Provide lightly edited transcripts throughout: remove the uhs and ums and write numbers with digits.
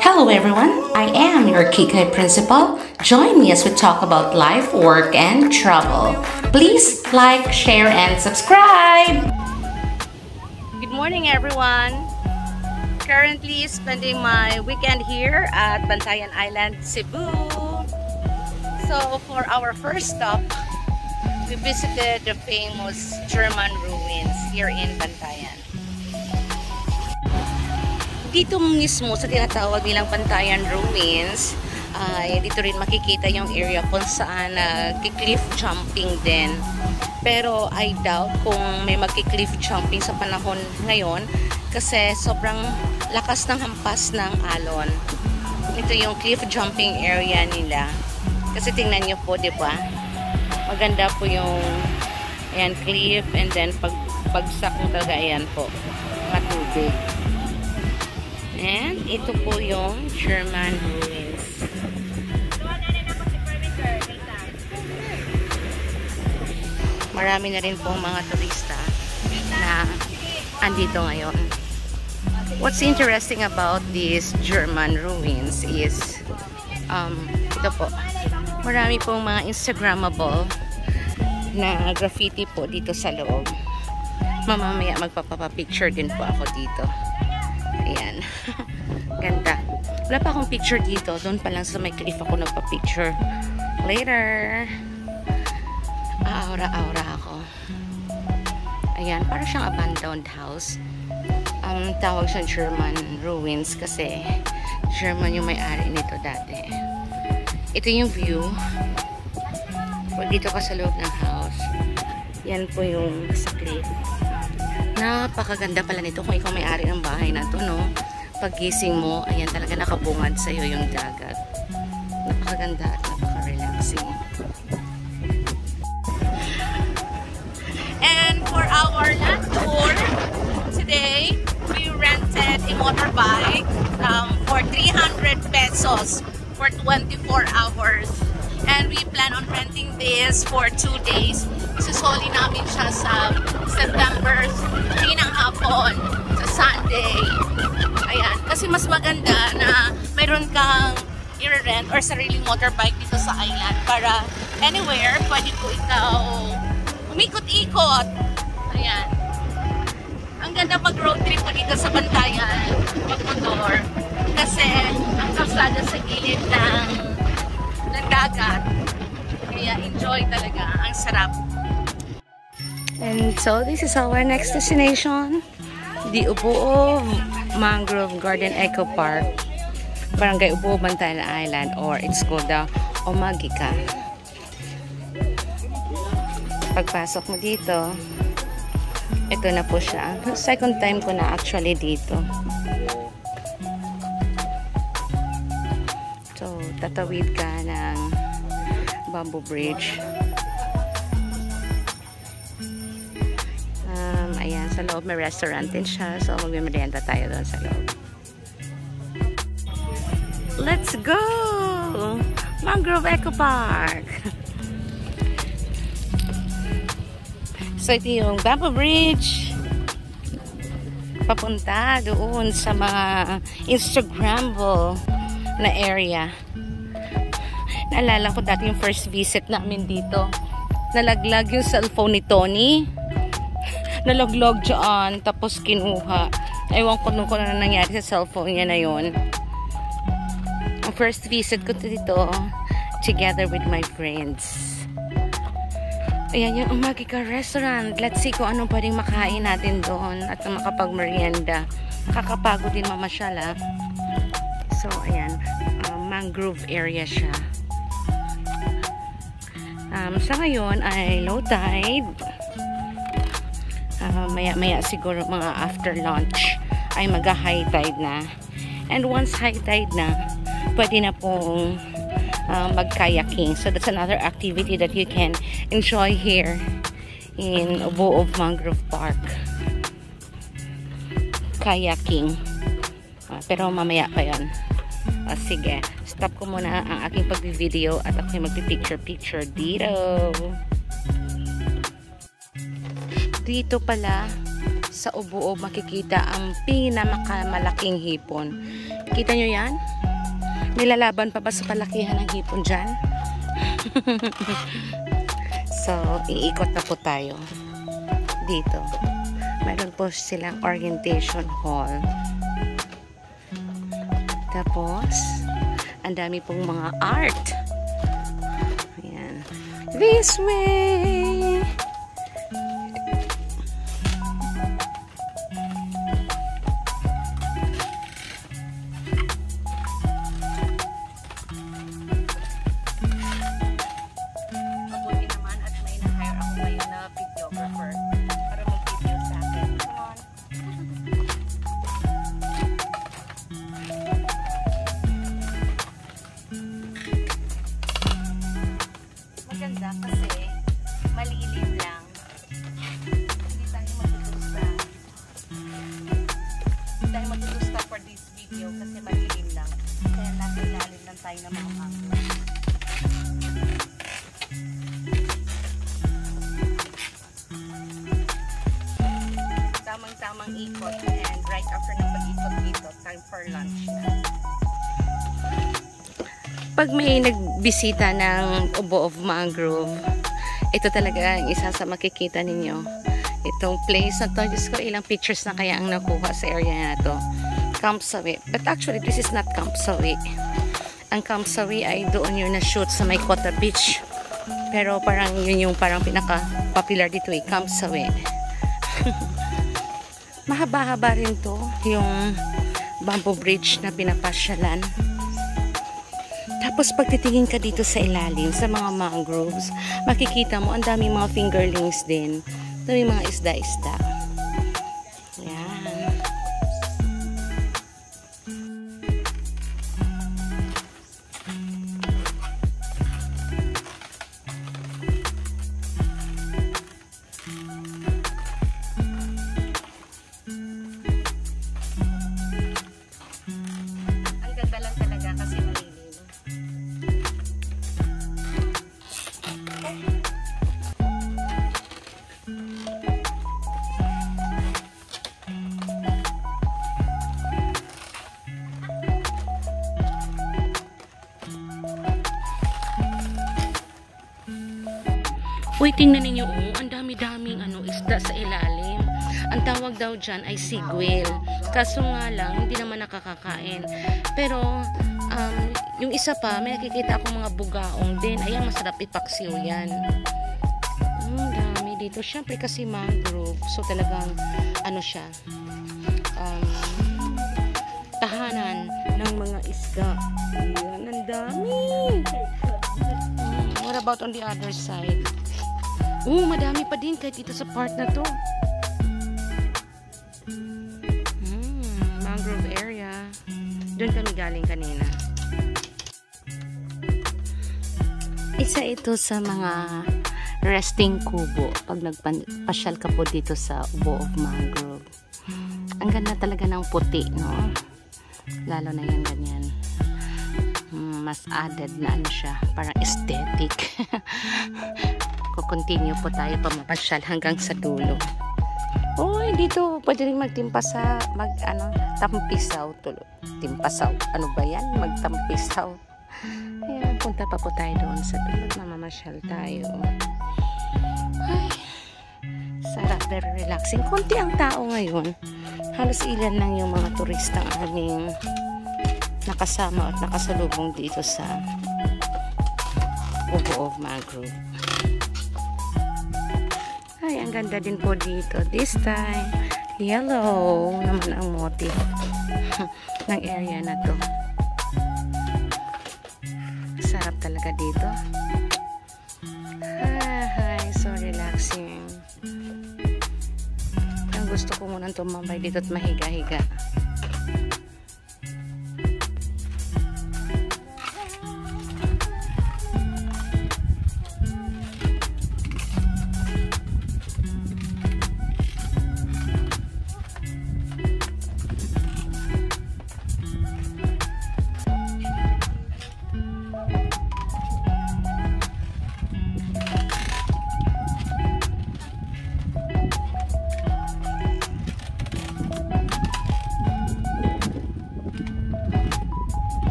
Hello everyone, I am your Kikay Principal. Join me as we talk about life, work, and travel. Please like, share, and subscribe! Good morning everyone! Currently spending my weekend here at Bantayan Island, Cebu. So for our first stop, we visited the famous German ruins here in Bantayan. Dito mismo sa tinatawag nilang Bantayan Ruins, dito rin makikita yung area kung saan cliff jumping din. Pero I doubt kung may magki-cliff jumping sa panahon ngayon kasi sobrang lakas ng hampas ng alon. Ito yung cliff jumping area nila. Kasi tingnan nyo po, di ba? Maganda po yung ayan, cliff, and then pagbagsak mo talaga, ayan po, matubig. And ito po yung German ruins. Marami na rin pong mga turista na andito ngayon. What's interesting about these German ruins is ito po, marami pong mga Instagrammable na graffiti po dito sa loob. Mamamaya magpapapicture din po ako dito. Ayan. Ganda. Wala pa akong picture dito. Doon pa lang sa may cliff ako nagpa-picture. Later. Aura-aura ako. Ayan. Para siyang abandoned house. Tawag siyang German ruins kasi German yung may-ari nito dati. Ito yung view. Pag dito ka sa loob ng house, yan po yung sa cliff. Napakaganda pala nito kung ikaw may-ari ng bahay na to, no? Paggising mo, ayan talaga nakabungad sa'yo yung dagat. Napakaganda at napaka-relaxing. And for our last tour, today, we rented a motorbike for 300 pesos for 24 hours. And we plan on renting this for 2 days. Susoli namin siya sa September 3 ng hapon sa Sunday. Ayan. Kasi mas maganda na mayroon kang i-rent or sariling motorbike dito sa island para anywhere pwede po ikaw umikot-ikot. Ayan. Ang ganda mag-road trip pa dito sa Bantayan, mag-motor. Kasi ang kalsada sa gilid ng dagat. Kaya enjoy talaga. Ang sarap. And so this is our next destination. The Ubuo Mangrove Garden Eco Park. Barangay Ubuo, Bantayan Island, or it's called the Omagika. Pagpasok mo dito, ito na po siya. Second time ko na actually dito. So, tatawid ka ng bamboo bridge. Ayan, sa loob may restaurant din siya. So, magmimerienda tayo doon sa loob. Let's go! Mangrove Eco Park! So, ito yung bamboo bridge. Papunta doon sa mga Instagrammable na area. Naalala ko dati yung first visit namin dito. Nalaglag yung cellphone ni Tony. Nalaglag dyan. Tapos kinuha. Ewan ko nung na nangyari sa cellphone niya na yun. Ang first visit ko dito together with my friends. Ayan yung Omagika restaurant. Let's see kung anong pwedeng makain natin doon at makapag-merienda. Kakapagod din mamasyal, ah. So, ayan. Mangrove area siya. Sa ngayon ay low tide. Maya-maya siguro mga after lunch ay mag-high tide na. And once high tide na, pwede na pong mag-kayaking. So that's another activity that you can enjoy here in Ubuo Mangrove Park. Kayaking. Pero mamaya pa yun. Sige, stop ko muna ang aking pag-video at ako magpipicture-picture dito. Dito pala sa Ubuo makikita ang pinakamalaking hipon. Kita nyo yan? Nilalaban pa ba sa palakihan ng hipon dyan? So, iikot na po tayo dito. Mayroon po silang orientation hall. Tapos, ang dami pong mga art. Ayan. This way! Kasi malilim lang. Hindi tayo magtutusta. Hindi tayo magtutusta for this video kasi malilim lang. Kaya nasa ilalim lang tayo ng mga mango. Tamang-tamang ikot and right after ng pag-ikot dito, time for lunch na. Pag may nagbisita ng Ubo of Mangrove, ito talaga ang isa sa makikita ninyo. Itong place na to, Diyos ko, ilang pictures na kaya ang nakuha sa area na to. Camp Sawi. But actually, this is not Camp Sawi. Ang Camp Sawi ay doon yun na-shoot sa may Kota Beach. Pero parang yun yung parang pinaka-popular dito eh, Camp Sawi. Mahaba-haba rin to, yung bamboo bridge na pinapasyalan. Tapos pagtitingin ka dito sa ilalim, sa mga mangroves, makikita mo ang daming mga fingerlings din. Daming mga isda-isda. Yan. Ang ganda lang talaga kasi malilim. Uy, tingnan ninyo, oh, ang dami-daming isda sa ilalim. Ang tawag daw dyan ay siguil. Kaso nga lang, hindi naman nakakakain. Pero, yung isa pa, may nakikita akong mga bugaong din. Ayan, masarap ipaksiw yan. Dami dito. Siyempre kasi mangrove. So, talagang, siya, tahanan ng mga isda. Ayan, ang dami. What about on the other side? Madami pa din kahit dito sa part na to. Mangrove area. Doon kami galing kanina. Isa ito sa mga resting kubo pag nagpasyal ka po dito sa Ubo of Mangrove. Ang ganda talaga ng puti, no? Lalo na yan ganyan. Mas added na siya, parang aesthetic. Continue po tayo pamapasyal hanggang sa dulo. Uy, dito pwede rin magtimpasa, tampisaw tulo. Timpasaw. Ano ba yan? Magtampisaw. Ayan, punta pa po tayo doon sa dulo. Mamamasyal tayo. Ay, sarap, very relaxing. Konti ang tao ngayon. Halos ilan lang yung mga turistang aming nakasama at nakasalubong dito sa Ubo of Mangrove. Ay, ang ganda din po dito. This time, yellow naman ang motif ng area na to. Sarap talaga dito. Ay, so relaxing. Ang gusto ko munang tumambay dito at mahiga-higa.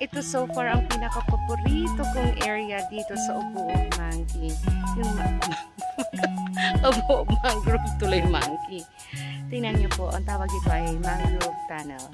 ito so far ang pinaka-paborito kong area dito sa Obuog Monkey. Yung Obuog Mangrove tuloy Monkey. Tingnan niyo po, ang tawag dito ay Mangrove Tunnel.